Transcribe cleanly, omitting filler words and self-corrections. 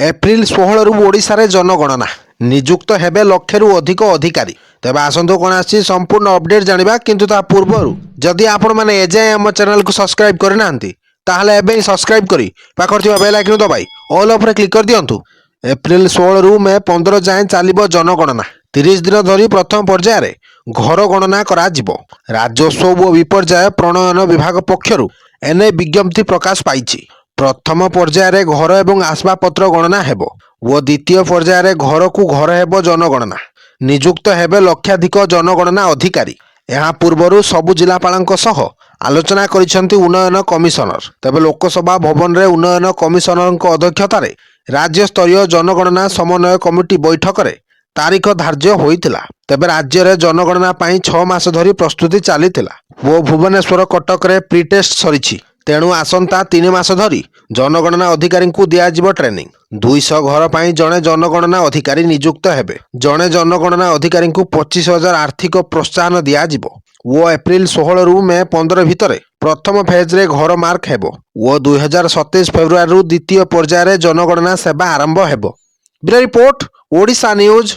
April 16 रु ओडिशा रे जनगणना नियुक्त हेबे लक्षेरु अधिक अधिकारी। तेबे आसंतु कोन आछि संपूर्ण अपडेट जानिबा, किंतु ता पूर्वरु जदि आपण माने एजाय हम चैनल को सब्सक्राइब करनांती ताहले एबे ही सब्सक्राइब करी पाखर थिबा बेल आइकन दबाई ऑल ऑफ रे क्लिक कर दियंतु। एप्रिल 16 रु मे 15 जाए चलिबो जनगणना। 30 दिन धरी प्रथम पर्याय रे घर गणना करा जिवो। राजस्व व विपर्यय प्रणयन विभाग पक्षरु एने विज्ञप्ति प्रकाश पाइछि। प्रथम पर्याय रे घर एवं आसबाबपत्र गणना हेबो व द्वितीय पर्याय रे घर को घर हेबो जनगणना। नियुक्त हेबे लक्षाधिक जनगणना अधिकारी। यहाँ पूर्वरु सबु जिलापालଙ୍କ सह आलोचना करिसेंती उन्नयन कमिशनर। तबे लोकसभा भवन रे उन्नयन कमिशनरଙ୍କ अध्यक्षतारे राज्य स्तरीय जनगणना समन्वय कमिटी बैठक रे तारीख धार्य होइतिला। तबे राज्य रे जनगणना पई 6 मास धरी प्रस्तुति चलीतिला वो भुवनेश्वर कटक रे प्री टेस्ट सरिछि। तेणु आसंता 3 मास धरी जनगणना अधिकारी को दियाजिबो ट्रेनिंग। 200 घर पई जणे जनगणना अधिकारी नियुक्त हेबे। जणे जनगणना अधिकारी को 25,000 आर्थिक प्रोत्साहन दियाजिबो। वो एप्रिल 16 रु मे 15 भितरे प्रथम फेज रे घर मार्क हेबो वो 2027 फेब्रुआरी रु द्वितीय पर्याय रे जनगणना सेवा आरंभ हेबो। Bureau report Odisha news.